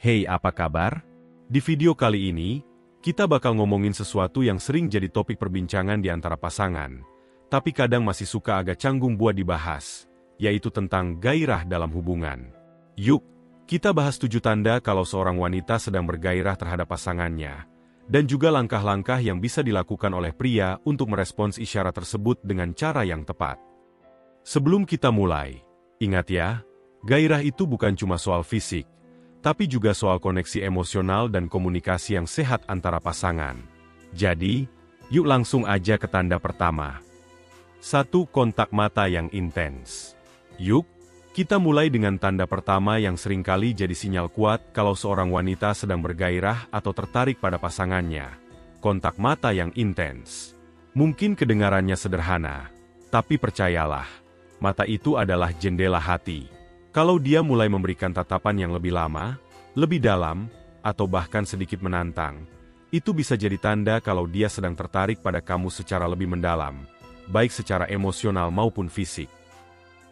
Hey, apa kabar? Di video kali ini, kita bakal ngomongin sesuatu yang sering jadi topik perbincangan di antara pasangan, tapi kadang masih suka agak canggung buat dibahas, yaitu tentang gairah dalam hubungan. Yuk, kita bahas 7 tanda kalau seorang wanita sedang bergairah terhadap pasangannya, dan juga langkah-langkah yang bisa dilakukan oleh pria untuk merespons isyarat tersebut dengan cara yang tepat. Sebelum kita mulai, ingat ya, gairah itu bukan cuma soal fisik, tapi juga soal koneksi emosional dan komunikasi yang sehat antara pasangan. Jadi, yuk langsung aja ke tanda pertama. 1. Kontak mata yang intens. Yuk, kita mulai dengan tanda pertama yang seringkali jadi sinyal kuat kalau seorang wanita sedang bergairah atau tertarik pada pasangannya. Kontak mata yang intens. Mungkin kedengarannya sederhana, tapi percayalah, mata itu adalah jendela hati. Kalau dia mulai memberikan tatapan yang lebih lama, lebih dalam, atau bahkan sedikit menantang, itu bisa jadi tanda kalau dia sedang tertarik pada kamu secara lebih mendalam, baik secara emosional maupun fisik.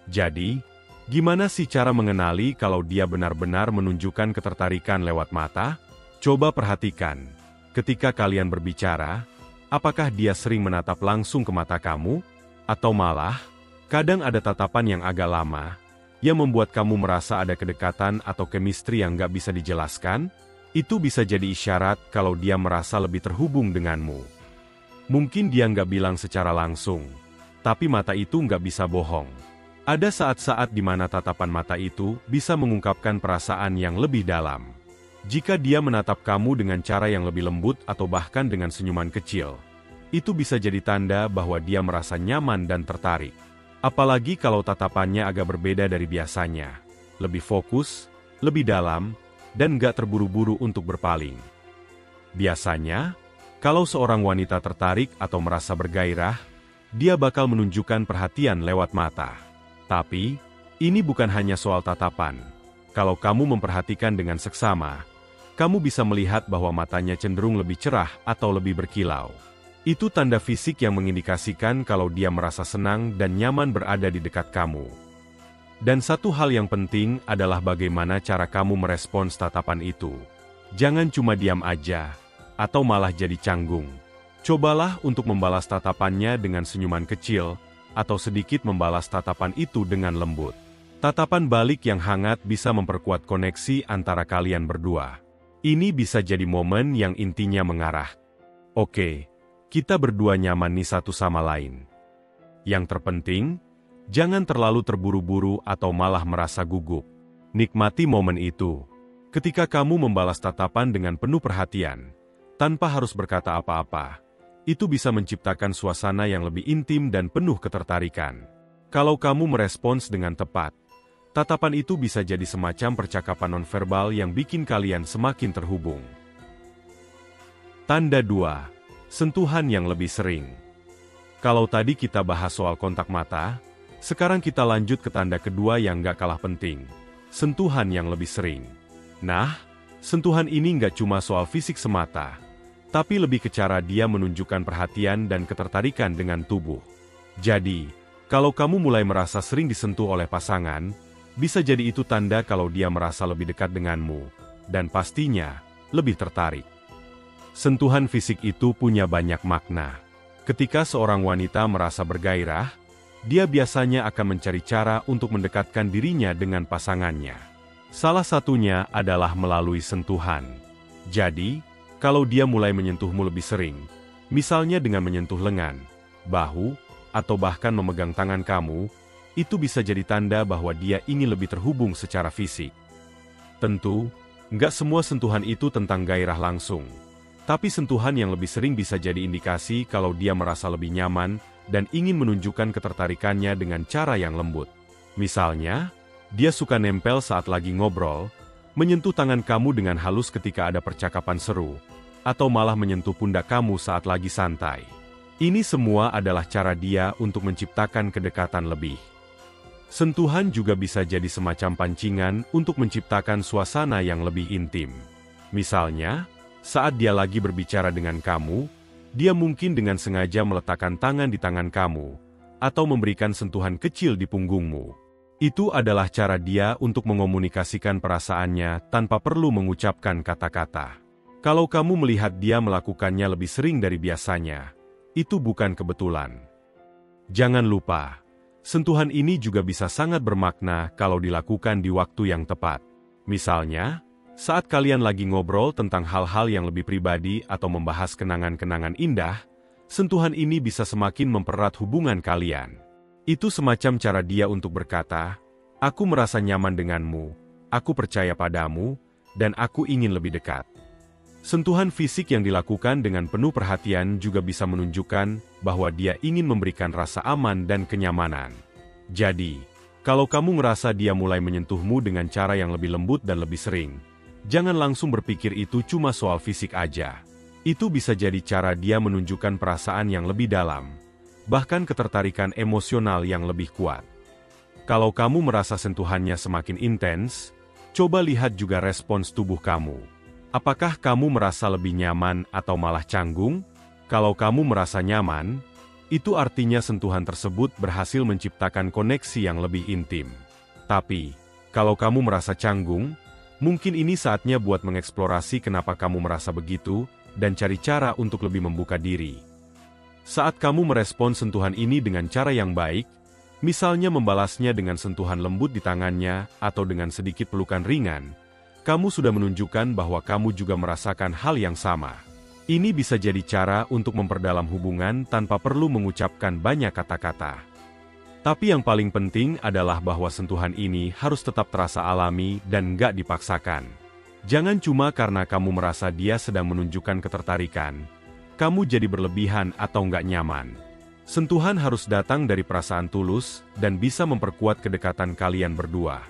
Jadi, gimana sih cara mengenali kalau dia benar-benar menunjukkan ketertarikan lewat mata? Coba perhatikan, ketika kalian berbicara, apakah dia sering menatap langsung ke mata kamu? Atau malah, kadang ada tatapan yang agak lama, yang membuat kamu merasa ada kedekatan atau chemistry yang nggak bisa dijelaskan? Itu bisa jadi isyarat kalau dia merasa lebih terhubung denganmu. Mungkin dia nggak bilang secara langsung, tapi mata itu nggak bisa bohong. Ada saat-saat di mana tatapan mata itu bisa mengungkapkan perasaan yang lebih dalam. Jika dia menatap kamu dengan cara yang lebih lembut atau bahkan dengan senyuman kecil, itu bisa jadi tanda bahwa dia merasa nyaman dan tertarik. Apalagi kalau tatapannya agak berbeda dari biasanya, lebih fokus, lebih dalam, dan nggak terburu-buru untuk berpaling. Biasanya, kalau seorang wanita tertarik atau merasa bergairah, dia bakal menunjukkan perhatian lewat mata. Tapi, ini bukan hanya soal tatapan. Kalau kamu memperhatikan dengan seksama, kamu bisa melihat bahwa matanya cenderung lebih cerah atau lebih berkilau. Itu tanda fisik yang mengindikasikan kalau dia merasa senang dan nyaman berada di dekat kamu. Dan satu hal yang penting adalah bagaimana cara kamu merespons tatapan itu. Jangan cuma diam aja, atau malah jadi canggung. Cobalah untuk membalas tatapannya dengan senyuman kecil, atau sedikit membalas tatapan itu dengan lembut. Tatapan balik yang hangat bisa memperkuat koneksi antara kalian berdua. Ini bisa jadi momen yang intinya mengarah. Oke. Kita berdua nyaman nih satu sama lain. Yang terpenting, jangan terlalu terburu-buru atau malah merasa gugup. Nikmati momen itu. Ketika kamu membalas tatapan dengan penuh perhatian, tanpa harus berkata apa-apa, itu bisa menciptakan suasana yang lebih intim dan penuh ketertarikan. Kalau kamu merespons dengan tepat, tatapan itu bisa jadi semacam percakapan nonverbal yang bikin kalian semakin terhubung. Tanda 2. Sentuhan yang lebih sering. Kalau tadi kita bahas soal kontak mata, sekarang kita lanjut ke tanda kedua yang gak kalah penting. Sentuhan yang lebih sering. Nah, sentuhan ini gak cuma soal fisik semata, tapi lebih ke cara dia menunjukkan perhatian dan ketertarikan dengan tubuh. Jadi, kalau kamu mulai merasa sering disentuh oleh pasangan, bisa jadi itu tanda kalau dia merasa lebih dekat denganmu, dan pastinya, lebih tertarik. Sentuhan fisik itu punya banyak makna. Ketika seorang wanita merasa bergairah, dia biasanya akan mencari cara untuk mendekatkan dirinya dengan pasangannya. Salah satunya adalah melalui sentuhan. Jadi, kalau dia mulai menyentuhmu lebih sering, misalnya dengan menyentuh lengan, bahu, atau bahkan memegang tangan kamu, itu bisa jadi tanda bahwa dia ingin lebih terhubung secara fisik. Tentu, nggak semua sentuhan itu tentang gairah langsung. Tapi sentuhan yang lebih sering bisa jadi indikasi kalau dia merasa lebih nyaman dan ingin menunjukkan ketertarikannya dengan cara yang lembut. Misalnya, dia suka nempel saat lagi ngobrol, menyentuh tangan kamu dengan halus ketika ada percakapan seru, atau malah menyentuh pundak kamu saat lagi santai. Ini semua adalah cara dia untuk menciptakan kedekatan lebih. Sentuhan juga bisa jadi semacam pancingan untuk menciptakan suasana yang lebih intim. Misalnya, saat dia lagi berbicara dengan kamu, dia mungkin dengan sengaja meletakkan tangan di tangan kamu, atau memberikan sentuhan kecil di punggungmu. Itu adalah cara dia untuk mengomunikasikan perasaannya tanpa perlu mengucapkan kata-kata. Kalau kamu melihat dia melakukannya lebih sering dari biasanya, itu bukan kebetulan. Jangan lupa, sentuhan ini juga bisa sangat bermakna kalau dilakukan di waktu yang tepat. Misalnya, saat kalian lagi ngobrol tentang hal-hal yang lebih pribadi atau membahas kenangan-kenangan indah, sentuhan ini bisa semakin mempererat hubungan kalian. Itu semacam cara dia untuk berkata, "Aku merasa nyaman denganmu, aku percaya padamu, dan aku ingin lebih dekat." Sentuhan fisik yang dilakukan dengan penuh perhatian juga bisa menunjukkan bahwa dia ingin memberikan rasa aman dan kenyamanan. Jadi, kalau kamu ngerasa dia mulai menyentuhmu dengan cara yang lebih lembut dan lebih sering, jangan langsung berpikir itu cuma soal fisik aja. Itu bisa jadi cara dia menunjukkan perasaan yang lebih dalam, bahkan ketertarikan emosional yang lebih kuat. Kalau kamu merasa sentuhannya semakin intens, coba lihat juga respons tubuh kamu. Apakah kamu merasa lebih nyaman atau malah canggung? Kalau kamu merasa nyaman, itu artinya sentuhan tersebut berhasil menciptakan koneksi yang lebih intim. Tapi, kalau kamu merasa canggung, mungkin ini saatnya buat mengeksplorasi kenapa kamu merasa begitu dan cari cara untuk lebih membuka diri. Saat kamu merespon sentuhan ini dengan cara yang baik, misalnya membalasnya dengan sentuhan lembut di tangannya atau dengan sedikit pelukan ringan, kamu sudah menunjukkan bahwa kamu juga merasakan hal yang sama. Ini bisa jadi cara untuk memperdalam hubungan tanpa perlu mengucapkan banyak kata-kata. Tapi yang paling penting adalah bahwa sentuhan ini harus tetap terasa alami dan nggak dipaksakan. Jangan cuma karena kamu merasa dia sedang menunjukkan ketertarikan, kamu jadi berlebihan atau nggak nyaman. Sentuhan harus datang dari perasaan tulus dan bisa memperkuat kedekatan kalian berdua.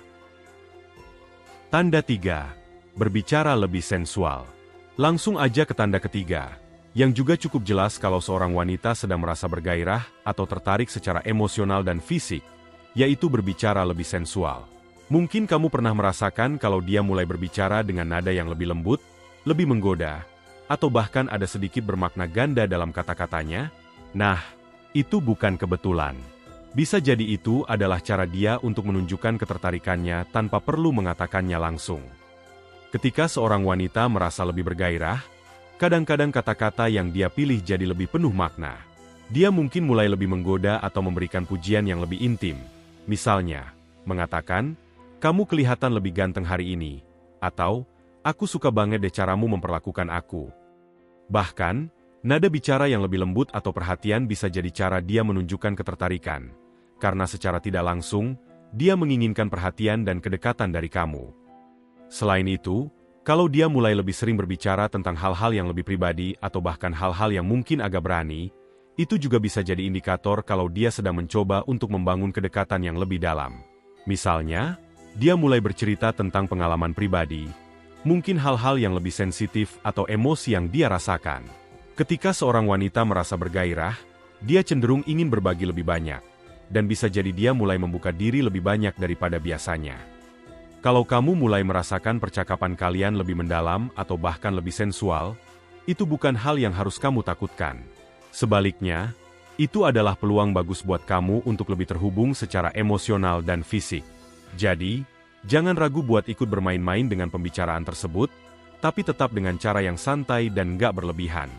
Tanda 3. Berbicara lebih sensual. Langsung aja ke tanda ketiga, yang juga cukup jelas kalau seorang wanita sedang merasa bergairah atau tertarik secara emosional dan fisik, yaitu berbicara lebih sensual. Mungkin kamu pernah merasakan kalau dia mulai berbicara dengan nada yang lebih lembut, lebih menggoda, atau bahkan ada sedikit bermakna ganda dalam kata-katanya. Nah, itu bukan kebetulan. Bisa jadi itu adalah cara dia untuk menunjukkan ketertarikannya tanpa perlu mengatakannya langsung. Ketika seorang wanita merasa lebih bergairah, kadang-kadang kata-kata yang dia pilih jadi lebih penuh makna. Dia mungkin mulai lebih menggoda atau memberikan pujian yang lebih intim. Misalnya, mengatakan, "Kamu kelihatan lebih ganteng hari ini," atau, "Aku suka banget deh caramu memperlakukan aku." Bahkan, nada bicara yang lebih lembut atau perhatian bisa jadi cara dia menunjukkan ketertarikan, karena secara tidak langsung, dia menginginkan perhatian dan kedekatan dari kamu. Selain itu, kalau dia mulai lebih sering berbicara tentang hal-hal yang lebih pribadi atau bahkan hal-hal yang mungkin agak berani, itu juga bisa jadi indikator kalau dia sedang mencoba untuk membangun kedekatan yang lebih dalam. Misalnya, dia mulai bercerita tentang pengalaman pribadi, mungkin hal-hal yang lebih sensitif atau emosi yang dia rasakan. Ketika seorang wanita merasa bergairah, dia cenderung ingin berbagi lebih banyak, dan bisa jadi dia mulai membuka diri lebih banyak daripada biasanya. Kalau kamu mulai merasakan percakapan kalian lebih mendalam atau bahkan lebih sensual, itu bukan hal yang harus kamu takutkan. Sebaliknya, itu adalah peluang bagus buat kamu untuk lebih terhubung secara emosional dan fisik. Jadi, jangan ragu buat ikut bermain-main dengan pembicaraan tersebut, tapi tetap dengan cara yang santai dan nggak berlebihan.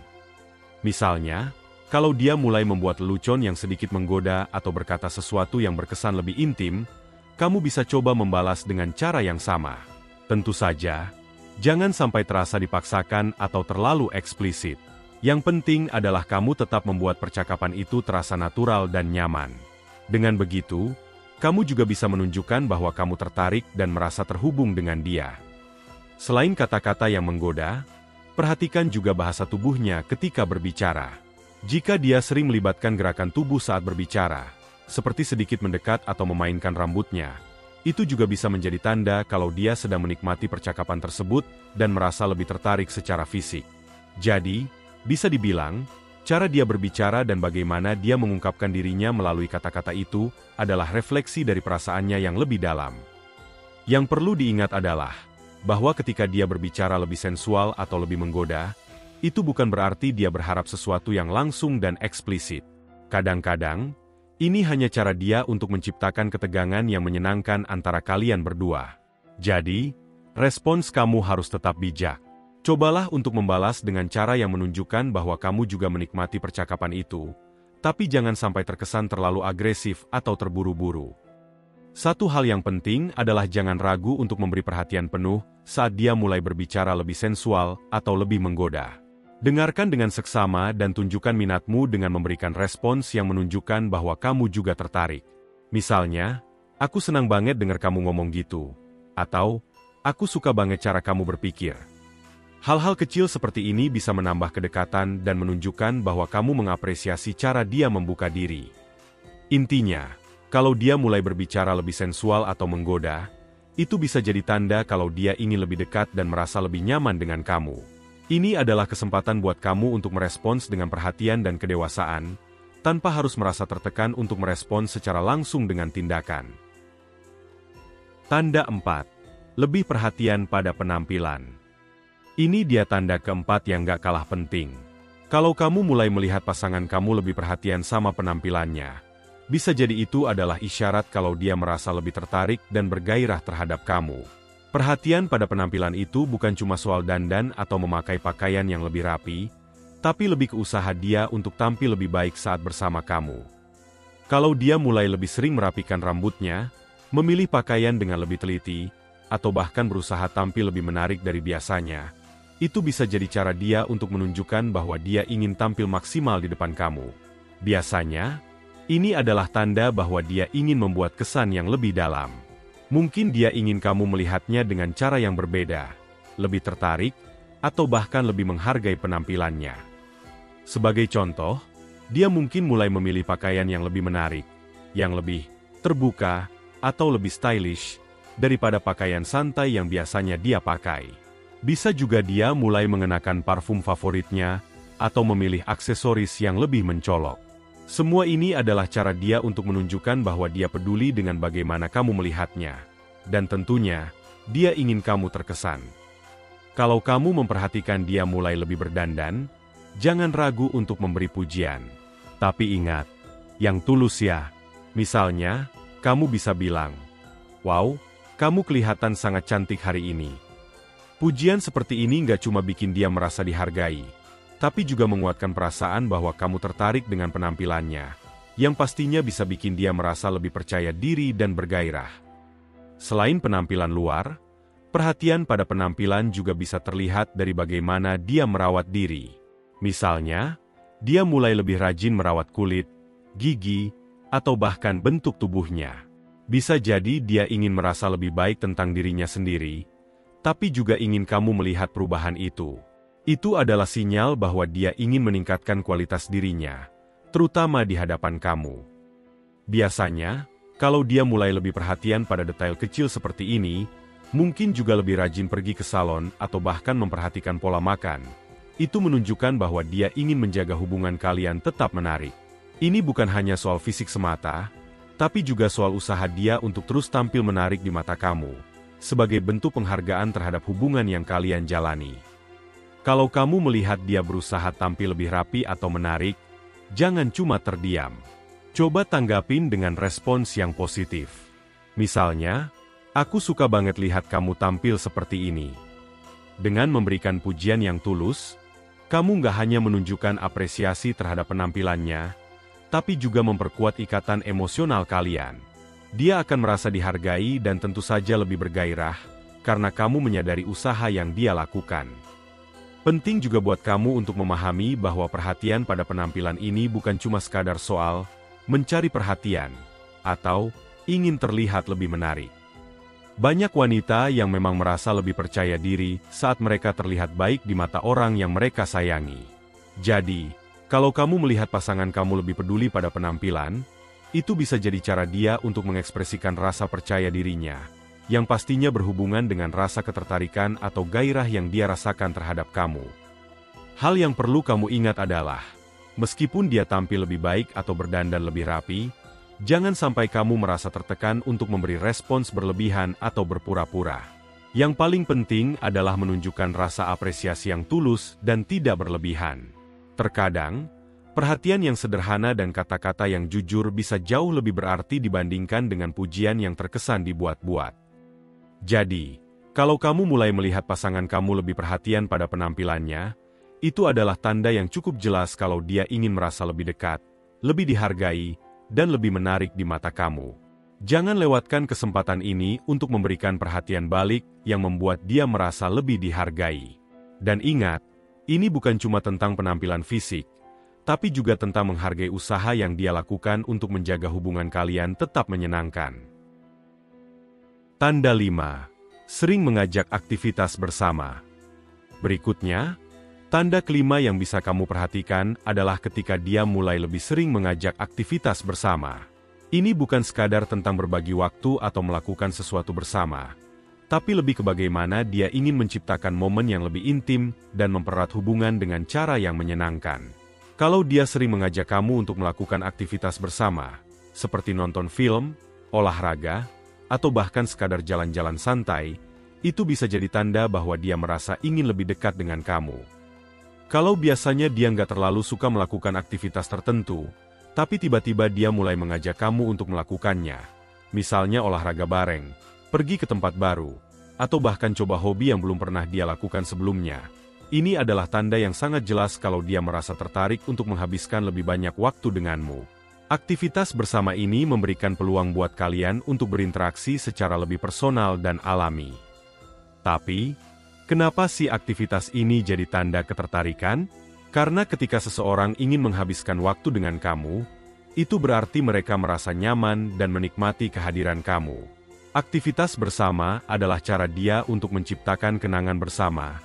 Misalnya, kalau dia mulai membuat lelucon yang sedikit menggoda atau berkata sesuatu yang berkesan lebih intim, kamu bisa coba membalas dengan cara yang sama. Tentu saja, jangan sampai terasa dipaksakan atau terlalu eksplisit. Yang penting adalah kamu tetap membuat percakapan itu terasa natural dan nyaman. Dengan begitu, kamu juga bisa menunjukkan bahwa kamu tertarik dan merasa terhubung dengan dia. Selain kata-kata yang menggoda, perhatikan juga bahasa tubuhnya ketika berbicara. Jika dia sering melibatkan gerakan tubuh saat berbicara, seperti sedikit mendekat atau memainkan rambutnya, itu juga bisa menjadi tanda kalau dia sedang menikmati percakapan tersebut dan merasa lebih tertarik secara fisik. Jadi, bisa dibilang, cara dia berbicara dan bagaimana dia mengungkapkan dirinya melalui kata-kata itu adalah refleksi dari perasaannya yang lebih dalam. Yang perlu diingat adalah bahwa ketika dia berbicara lebih sensual atau lebih menggoda, itu bukan berarti dia berharap sesuatu yang langsung dan eksplisit. Kadang-kadang, Ini hanya cara dia untuk menciptakan ketegangan yang menyenangkan antara kalian berdua. Jadi, respons kamu harus tetap bijak. Cobalah untuk membalas dengan cara yang menunjukkan bahwa kamu juga menikmati percakapan itu, tapi jangan sampai terkesan terlalu agresif atau terburu-buru. Satu hal yang penting adalah jangan ragu untuk memberi perhatian penuh saat dia mulai berbicara lebih sensual atau lebih menggoda. Dengarkan dengan seksama dan tunjukkan minatmu dengan memberikan respons yang menunjukkan bahwa kamu juga tertarik. Misalnya, "Aku senang banget dengar kamu ngomong gitu." Atau, "Aku suka banget cara kamu berpikir." Hal-hal kecil seperti ini bisa menambah kedekatan dan menunjukkan bahwa kamu mengapresiasi cara dia membuka diri. Intinya, kalau dia mulai berbicara lebih sensual atau menggoda, itu bisa jadi tanda kalau dia ingin lebih dekat dan merasa lebih nyaman dengan kamu. Ini adalah kesempatan buat kamu untuk merespons dengan perhatian dan kedewasaan, tanpa harus merasa tertekan untuk merespons secara langsung dengan tindakan. Tanda 4. Lebih perhatian pada penampilan. Ini dia tanda keempat yang gak kalah penting. Kalau kamu mulai melihat pasangan kamu lebih perhatian sama penampilannya, bisa jadi itu adalah isyarat kalau dia merasa lebih tertarik dan bergairah terhadap kamu. Perhatian pada penampilan itu bukan cuma soal dandan atau memakai pakaian yang lebih rapi, tapi lebih ke usaha dia untuk tampil lebih baik saat bersama kamu. Kalau dia mulai lebih sering merapikan rambutnya, memilih pakaian dengan lebih teliti, atau bahkan berusaha tampil lebih menarik dari biasanya, itu bisa jadi cara dia untuk menunjukkan bahwa dia ingin tampil maksimal di depan kamu. Biasanya, ini adalah tanda bahwa dia ingin membuat kesan yang lebih dalam. Mungkin dia ingin kamu melihatnya dengan cara yang berbeda, lebih tertarik, atau bahkan lebih menghargai penampilannya. Sebagai contoh, dia mungkin mulai memilih pakaian yang lebih menarik, yang lebih terbuka, atau lebih stylish, daripada pakaian santai yang biasanya dia pakai. Bisa juga dia mulai mengenakan parfum favoritnya, atau memilih aksesoris yang lebih mencolok. Semua ini adalah cara dia untuk menunjukkan bahwa dia peduli dengan bagaimana kamu melihatnya. Dan tentunya, dia ingin kamu terkesan. Kalau kamu memperhatikan dia mulai lebih berdandan, jangan ragu untuk memberi pujian. Tapi ingat, yang tulus ya. Misalnya, kamu bisa bilang, "Wow, kamu kelihatan sangat cantik hari ini." Pujian seperti ini nggak cuma bikin dia merasa dihargai, tapi juga menguatkan perasaan bahwa kamu tertarik dengan penampilannya, yang pastinya bisa bikin dia merasa lebih percaya diri dan bergairah. Selain penampilan luar, perhatian pada penampilan juga bisa terlihat dari bagaimana dia merawat diri. Misalnya, dia mulai lebih rajin merawat kulit, gigi, atau bahkan bentuk tubuhnya. Bisa jadi dia ingin merasa lebih baik tentang dirinya sendiri, tapi juga ingin kamu melihat perubahan itu. Itu adalah sinyal bahwa dia ingin meningkatkan kualitas dirinya, terutama di hadapan kamu. Biasanya, kalau dia mulai lebih perhatian pada detail kecil seperti ini, mungkin juga lebih rajin pergi ke salon atau bahkan memperhatikan pola makan. Itu menunjukkan bahwa dia ingin menjaga hubungan kalian tetap menarik. Ini bukan hanya soal fisik semata, tapi juga soal usaha dia untuk terus tampil menarik di mata kamu, sebagai bentuk penghargaan terhadap hubungan yang kalian jalani. Kalau kamu melihat dia berusaha tampil lebih rapi atau menarik, jangan cuma terdiam. Coba tanggapin dengan respons yang positif. Misalnya, "Aku suka banget lihat kamu tampil seperti ini." Dengan memberikan pujian yang tulus, kamu nggak hanya menunjukkan apresiasi terhadap penampilannya, tapi juga memperkuat ikatan emosional kalian. Dia akan merasa dihargai dan tentu saja lebih bergairah, karena kamu menyadari usaha yang dia lakukan. Penting juga buat kamu untuk memahami bahwa perhatian pada penampilan ini bukan cuma sekadar soal mencari perhatian atau ingin terlihat lebih menarik. Banyak wanita yang memang merasa lebih percaya diri saat mereka terlihat baik di mata orang yang mereka sayangi. Jadi, kalau kamu melihat pasangan kamu lebih peduli pada penampilan, itu bisa jadi cara dia untuk mengekspresikan rasa percaya dirinya, yang pastinya berhubungan dengan rasa ketertarikan atau gairah yang dia rasakan terhadap kamu. Hal yang perlu kamu ingat adalah, meskipun dia tampil lebih baik atau berdandan lebih rapi, jangan sampai kamu merasa tertekan untuk memberi respons berlebihan atau berpura-pura. Yang paling penting adalah menunjukkan rasa apresiasi yang tulus dan tidak berlebihan. Terkadang, Perhatian yang sederhana dan kata-kata yang jujur bisa jauh lebih berarti dibandingkan dengan pujian yang terkesan dibuat-buat. Jadi, kalau kamu mulai melihat pasangan kamu lebih perhatian pada penampilannya, itu adalah tanda yang cukup jelas kalau dia ingin merasa lebih dekat, lebih dihargai, dan lebih menarik di mata kamu. Jangan lewatkan kesempatan ini untuk memberikan perhatian balik yang membuat dia merasa lebih dihargai. Dan ingat, ini bukan cuma tentang penampilan fisik, tapi juga tentang menghargai usaha yang dia lakukan untuk menjaga hubungan kalian tetap menyenangkan. Tanda 5. Sering mengajak aktivitas bersama. Berikutnya, tanda kelima yang bisa kamu perhatikan adalah ketika dia mulai lebih sering mengajak aktivitas bersama. Ini bukan sekadar tentang berbagi waktu atau melakukan sesuatu bersama, tapi lebih ke bagaimana dia ingin menciptakan momen yang lebih intim dan mempererat hubungan dengan cara yang menyenangkan. Kalau dia sering mengajak kamu untuk melakukan aktivitas bersama, seperti nonton film, olahraga, atau bahkan sekadar jalan-jalan santai, itu bisa jadi tanda bahwa dia merasa ingin lebih dekat dengan kamu. Kalau biasanya dia nggak terlalu suka melakukan aktivitas tertentu, tapi tiba-tiba dia mulai mengajak kamu untuk melakukannya, misalnya olahraga bareng, pergi ke tempat baru, atau bahkan coba hobi yang belum pernah dia lakukan sebelumnya. Ini adalah tanda yang sangat jelas kalau dia merasa tertarik untuk menghabiskan lebih banyak waktu denganmu. Aktivitas bersama ini memberikan peluang buat kalian untuk berinteraksi secara lebih personal dan alami. Tapi, kenapa sih aktivitas ini jadi tanda ketertarikan? Karena ketika seseorang ingin menghabiskan waktu dengan kamu, itu berarti mereka merasa nyaman dan menikmati kehadiran kamu. Aktivitas bersama adalah cara dia untuk menciptakan kenangan bersama,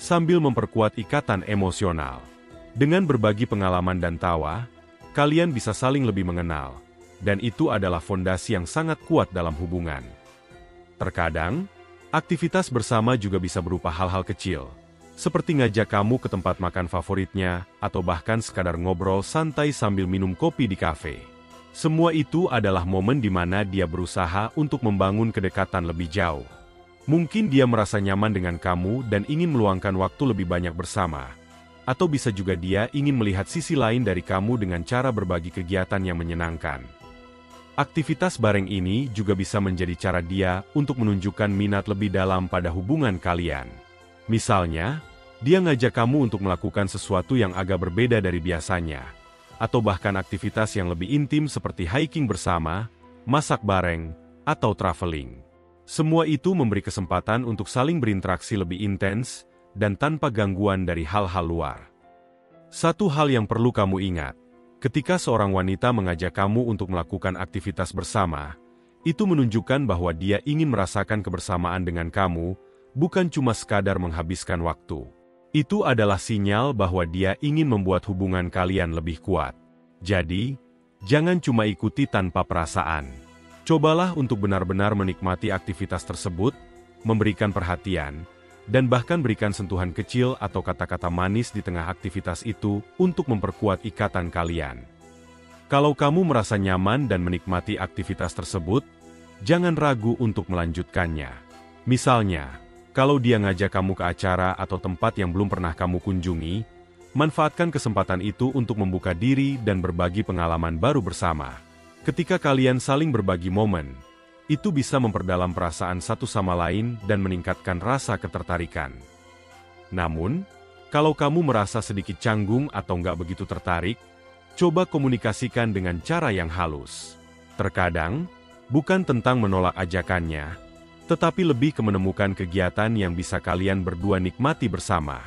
sambil memperkuat ikatan emosional. Dengan berbagi pengalaman dan tawa, kalian bisa saling lebih mengenal, dan itu adalah fondasi yang sangat kuat dalam hubungan. Terkadang, aktivitas bersama juga bisa berupa hal-hal kecil, seperti ngajak kamu ke tempat makan favoritnya, atau bahkan sekadar ngobrol santai sambil minum kopi di kafe. Semua itu adalah momen di mana dia berusaha untuk membangun kedekatan lebih jauh. Mungkin dia merasa nyaman dengan kamu dan ingin meluangkan waktu lebih banyak bersama. Atau bisa juga dia ingin melihat sisi lain dari kamu dengan cara berbagi kegiatan yang menyenangkan. Aktivitas bareng ini juga bisa menjadi cara dia untuk menunjukkan minat lebih dalam pada hubungan kalian. Misalnya, dia ngajak kamu untuk melakukan sesuatu yang agak berbeda dari biasanya, atau bahkan aktivitas yang lebih intim seperti hiking bersama, masak bareng, atau traveling. Semua itu memberi kesempatan untuk saling berinteraksi lebih intens dan tanpa gangguan dari hal-hal luar. Satu hal yang perlu kamu ingat, ketika seorang wanita mengajak kamu untuk melakukan aktivitas bersama, itu menunjukkan bahwa dia ingin merasakan kebersamaan dengan kamu, bukan cuma sekadar menghabiskan waktu. Itu adalah sinyal bahwa dia ingin membuat hubungan kalian lebih kuat. Jadi, jangan cuma ikuti tanpa perasaan. Cobalah untuk benar-benar menikmati aktivitas tersebut, memberikan perhatian, dan bahkan berikan sentuhan kecil atau kata-kata manis di tengah aktivitas itu untuk memperkuat ikatan kalian. Kalau kamu merasa nyaman dan menikmati aktivitas tersebut, jangan ragu untuk melanjutkannya. Misalnya, kalau dia ngajak kamu ke acara atau tempat yang belum pernah kamu kunjungi, manfaatkan kesempatan itu untuk membuka diri dan berbagi pengalaman baru bersama. Ketika kalian saling berbagi momen, itu bisa memperdalam perasaan satu sama lain dan meningkatkan rasa ketertarikan. Namun, kalau kamu merasa sedikit canggung atau nggak begitu tertarik, coba komunikasikan dengan cara yang halus. Terkadang, bukan tentang menolak ajakannya, tetapi lebih ke menemukan kegiatan yang bisa kalian berdua nikmati bersama.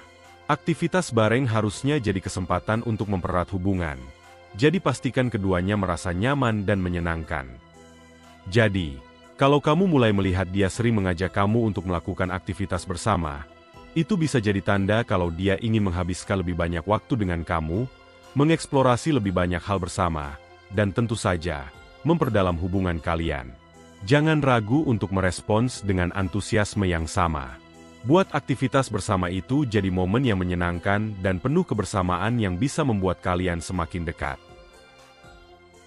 Aktivitas bareng harusnya jadi kesempatan untuk mempererat hubungan. Jadi pastikan keduanya merasa nyaman dan menyenangkan. Jadi, kalau kamu mulai melihat dia sering mengajak kamu untuk melakukan aktivitas bersama, itu bisa jadi tanda kalau dia ingin menghabiskan lebih banyak waktu dengan kamu, mengeksplorasi lebih banyak hal bersama, dan tentu saja, memperdalam hubungan kalian. Jangan ragu untuk merespons dengan antusiasme yang sama. Buat aktivitas bersama itu jadi momen yang menyenangkan dan penuh kebersamaan yang bisa membuat kalian semakin dekat.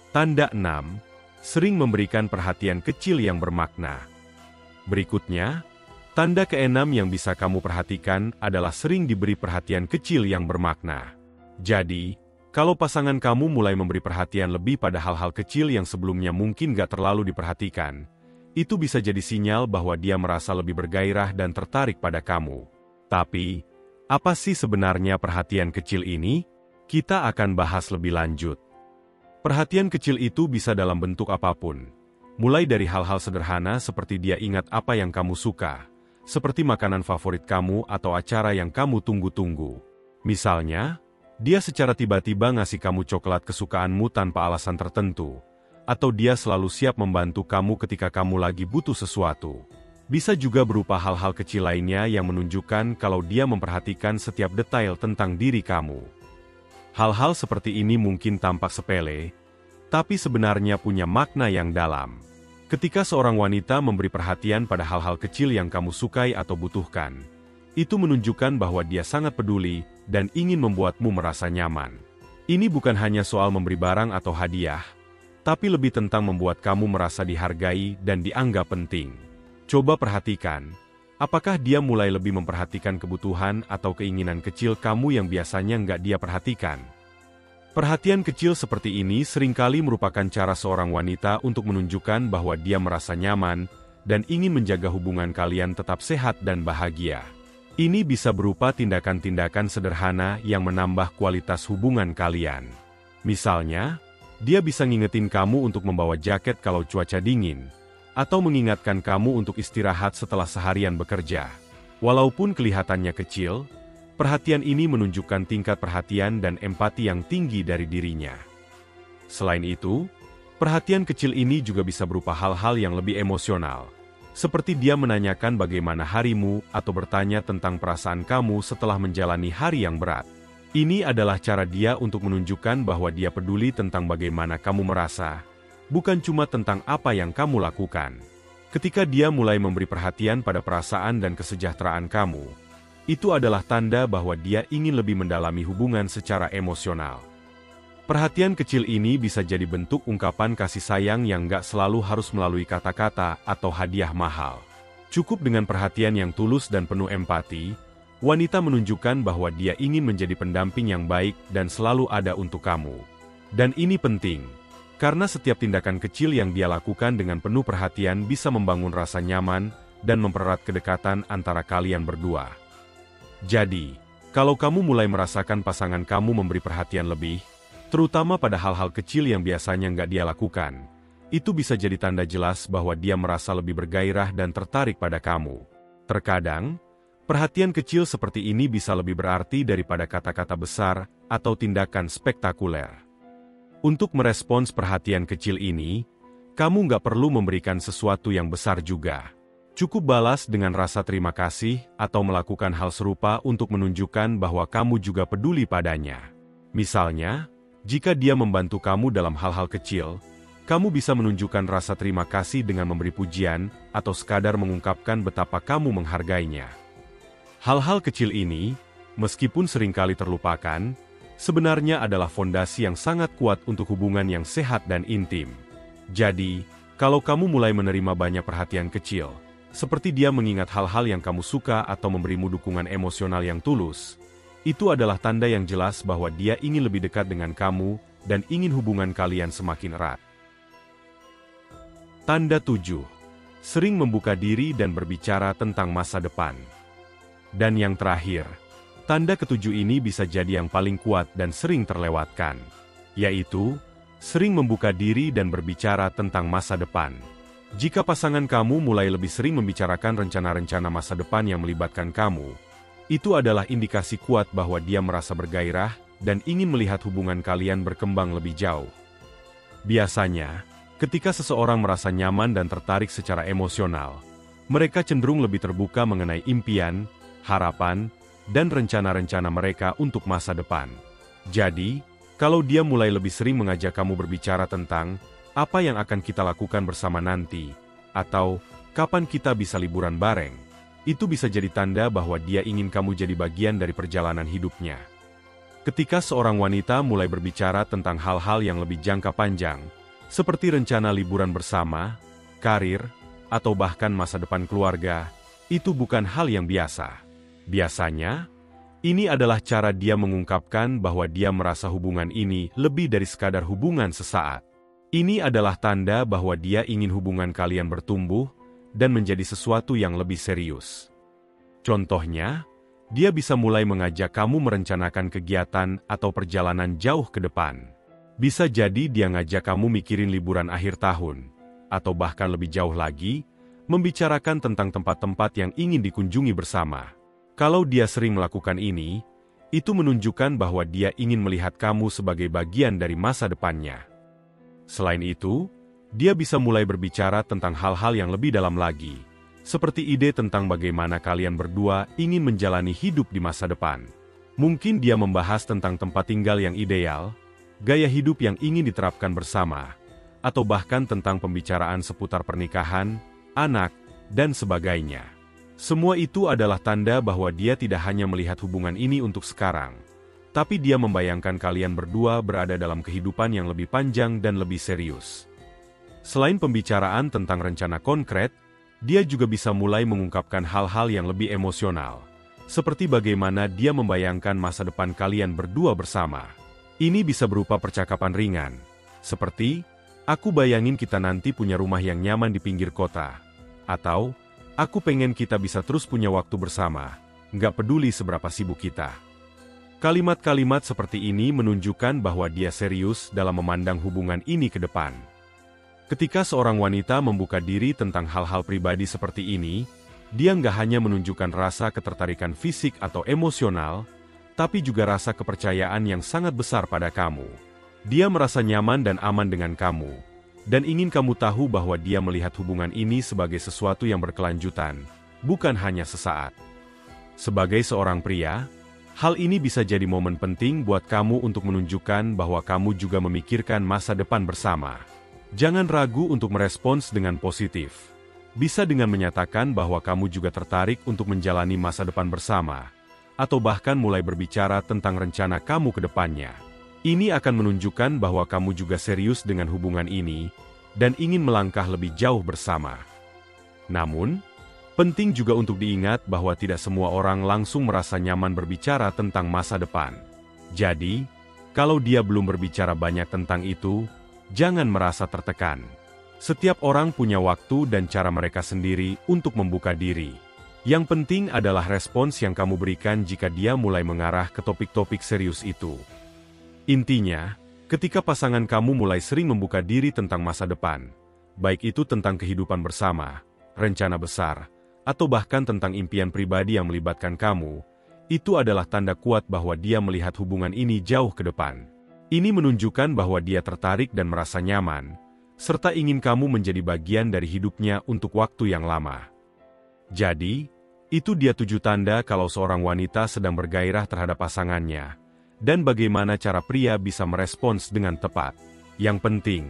Tanda 6. Sering memberikan perhatian kecil yang bermakna. Berikutnya, tanda ke-6 yang bisa kamu perhatikan adalah sering diberi perhatian kecil yang bermakna. Jadi, Kalau pasangan kamu mulai memberi perhatian lebih pada hal-hal kecil yang sebelumnya mungkin gak terlalu diperhatikan, itu bisa jadi sinyal bahwa dia merasa lebih bergairah dan tertarik pada kamu. Tapi, apa sih sebenarnya perhatian kecil ini? Kita akan bahas lebih lanjut. Perhatian kecil itu bisa dalam bentuk apapun. Mulai dari hal-hal sederhana seperti dia ingat apa yang kamu suka, seperti makanan favorit kamu atau acara yang kamu tunggu-tunggu. Misalnya, dia secara tiba-tiba ngasih kamu coklat kesukaanmu tanpa alasan tertentu, atau dia selalu siap membantu kamu ketika kamu lagi butuh sesuatu. Bisa juga berupa hal-hal kecil lainnya yang menunjukkan kalau dia memperhatikan setiap detail tentang diri kamu. Hal-hal seperti ini mungkin tampak sepele, tapi sebenarnya punya makna yang dalam. Ketika seorang wanita memberi perhatian pada hal-hal kecil yang kamu sukai atau butuhkan, itu menunjukkan bahwa dia sangat peduli dan ingin membuatmu merasa nyaman. Ini bukan hanya soal memberi barang atau hadiah, tapi lebih tentang membuat kamu merasa dihargai dan dianggap penting. Coba perhatikan, apakah dia mulai lebih memperhatikan kebutuhan atau keinginan kecil kamu yang biasanya nggak dia perhatikan? Perhatian kecil seperti ini seringkali merupakan cara seorang wanita untuk menunjukkan bahwa dia merasa nyaman dan ingin menjaga hubungan kalian tetap sehat dan bahagia. Ini bisa berupa tindakan-tindakan sederhana yang menambah kualitas hubungan kalian. Misalnya, dia bisa ngingetin kamu untuk membawa jaket kalau cuaca dingin, atau mengingatkan kamu untuk istirahat setelah seharian bekerja. Walaupun kelihatannya kecil, perhatian ini menunjukkan tingkat perhatian dan empati yang tinggi dari dirinya. Selain itu, perhatian kecil ini juga bisa berupa hal-hal yang lebih emosional, seperti dia menanyakan bagaimana harimu atau bertanya tentang perasaan kamu setelah menjalani hari yang berat. Ini adalah cara dia untuk menunjukkan bahwa dia peduli tentang bagaimana kamu merasa, bukan cuma tentang apa yang kamu lakukan. Ketika dia mulai memberi perhatian pada perasaan dan kesejahteraan kamu, itu adalah tanda bahwa dia ingin lebih mendalami hubungan secara emosional. Perhatian kecil ini bisa jadi bentuk ungkapan kasih sayang yang nggak selalu harus melalui kata-kata atau hadiah mahal. Cukup dengan perhatian yang tulus dan penuh empati, wanita menunjukkan bahwa dia ingin menjadi pendamping yang baik dan selalu ada untuk kamu. Dan ini penting, karena setiap tindakan kecil yang dia lakukan dengan penuh perhatian bisa membangun rasa nyaman dan mempererat kedekatan antara kalian berdua. Jadi, kalau kamu mulai merasakan pasangan kamu memberi perhatian lebih, terutama pada hal-hal kecil yang biasanya nggak dia lakukan, itu bisa jadi tanda jelas bahwa dia merasa lebih bergairah dan tertarik pada kamu. Terkadang, perhatian kecil seperti ini bisa lebih berarti daripada kata-kata besar atau tindakan spektakuler. Untuk merespons perhatian kecil ini, kamu nggak perlu memberikan sesuatu yang besar juga. Cukup balas dengan rasa terima kasih atau melakukan hal serupa untuk menunjukkan bahwa kamu juga peduli padanya. Misalnya, jika dia membantu kamu dalam hal-hal kecil, kamu bisa menunjukkan rasa terima kasih dengan memberi pujian atau sekadar mengungkapkan betapa kamu menghargainya. Hal-hal kecil ini, meskipun seringkali terlupakan, sebenarnya adalah fondasi yang sangat kuat untuk hubungan yang sehat dan intim. Jadi, kalau kamu mulai menerima banyak perhatian kecil, seperti dia mengingat hal-hal yang kamu suka atau memberimu dukungan emosional yang tulus, itu adalah tanda yang jelas bahwa dia ingin lebih dekat dengan kamu dan ingin hubungan kalian semakin erat. Tanda 7. Sering membuka diri dan berbicara tentang masa depan. Dan yang terakhir, tanda ketujuh ini bisa jadi yang paling kuat dan sering terlewatkan, yaitu sering membuka diri dan berbicara tentang masa depan. Jika pasangan kamu mulai lebih sering membicarakan rencana-rencana masa depan yang melibatkan kamu, itu adalah indikasi kuat bahwa dia merasa bergairah dan ingin melihat hubungan kalian berkembang lebih jauh. Biasanya, ketika seseorang merasa nyaman dan tertarik secara emosional, mereka cenderung lebih terbuka mengenai impian, harapan, dan rencana-rencana mereka untuk masa depan. Jadi, kalau dia mulai lebih sering mengajak kamu berbicara tentang apa yang akan kita lakukan bersama nanti, atau kapan kita bisa liburan bareng, itu bisa jadi tanda bahwa dia ingin kamu jadi bagian dari perjalanan hidupnya. Ketika seorang wanita mulai berbicara tentang hal-hal yang lebih jangka panjang, seperti rencana liburan bersama, karir, atau bahkan masa depan keluarga, itu bukan hal yang biasa. Biasanya, Ini adalah cara dia mengungkapkan bahwa dia merasa hubungan ini lebih dari sekadar hubungan sesaat. Ini adalah tanda bahwa dia ingin hubungan kalian bertumbuh dan menjadi sesuatu yang lebih serius. Contohnya, dia bisa mulai mengajak kamu merencanakan kegiatan atau perjalanan jauh ke depan. Bisa jadi dia ngajak kamu mikirin liburan akhir tahun, atau bahkan lebih jauh lagi, membicarakan tentang tempat-tempat yang ingin dikunjungi bersama. Kalau dia sering melakukan ini, itu menunjukkan bahwa dia ingin melihat kamu sebagai bagian dari masa depannya. Selain itu, dia bisa mulai berbicara tentang hal-hal yang lebih dalam lagi, seperti ide tentang bagaimana kalian berdua ingin menjalani hidup di masa depan. Mungkin dia membahas tentang tempat tinggal yang ideal, gaya hidup yang ingin diterapkan bersama, atau bahkan tentang pembicaraan seputar pernikahan, anak, dan sebagainya. Semua itu adalah tanda bahwa dia tidak hanya melihat hubungan ini untuk sekarang, tapi dia membayangkan kalian berdua berada dalam kehidupan yang lebih panjang dan lebih serius. Selain pembicaraan tentang rencana konkret, dia juga bisa mulai mengungkapkan hal-hal yang lebih emosional, seperti bagaimana dia membayangkan masa depan kalian berdua bersama. Ini bisa berupa percakapan ringan, seperti, "Aku bayangin kita nanti punya rumah yang nyaman di pinggir kota," atau, "Aku pengen kita bisa terus punya waktu bersama, nggak peduli seberapa sibuk kita." Kalimat-kalimat seperti ini menunjukkan bahwa dia serius dalam memandang hubungan ini ke depan. Ketika seorang wanita membuka diri tentang hal-hal pribadi seperti ini, dia nggak hanya menunjukkan rasa ketertarikan fisik atau emosional, tapi juga rasa kepercayaan yang sangat besar pada kamu. Dia merasa nyaman dan aman dengan kamu, dan ingin kamu tahu bahwa dia melihat hubungan ini sebagai sesuatu yang berkelanjutan, bukan hanya sesaat. Sebagai seorang pria, hal ini bisa jadi momen penting buat kamu untuk menunjukkan bahwa kamu juga memikirkan masa depan bersama. Jangan ragu untuk merespons dengan positif. Bisa dengan menyatakan bahwa kamu juga tertarik untuk menjalani masa depan bersama, atau bahkan mulai berbicara tentang rencana kamu ke depannya. Ini akan menunjukkan bahwa kamu juga serius dengan hubungan ini, dan ingin melangkah lebih jauh bersama. Namun, penting juga untuk diingat bahwa tidak semua orang langsung merasa nyaman berbicara tentang masa depan. Jadi, kalau dia belum berbicara banyak tentang itu, jangan merasa tertekan. Setiap orang punya waktu dan cara mereka sendiri untuk membuka diri. Yang penting adalah respons yang kamu berikan jika dia mulai mengarah ke topik-topik serius itu. Intinya, ketika pasangan kamu mulai sering membuka diri tentang masa depan, baik itu tentang kehidupan bersama, rencana besar, atau bahkan tentang impian pribadi yang melibatkan kamu, itu adalah tanda kuat bahwa dia melihat hubungan ini jauh ke depan. Ini menunjukkan bahwa dia tertarik dan merasa nyaman, serta ingin kamu menjadi bagian dari hidupnya untuk waktu yang lama. Jadi, itu dia 7 tanda kalau seorang wanita sedang bergairah terhadap pasangannya, dan bagaimana cara pria bisa merespons dengan tepat. Yang penting,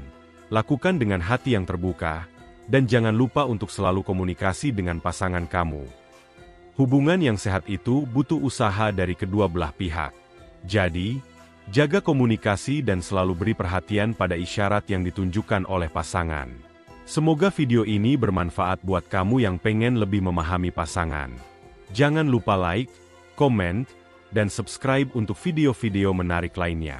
lakukan dengan hati yang terbuka, dan jangan lupa untuk selalu komunikasi dengan pasangan kamu. Hubungan yang sehat itu butuh usaha dari kedua belah pihak. Jadi, jaga komunikasi dan selalu beri perhatian pada isyarat yang ditunjukkan oleh pasangan. Semoga video ini bermanfaat buat kamu yang pengen lebih memahami pasangan. Jangan lupa like, komen, dan subscribe untuk video-video menarik lainnya.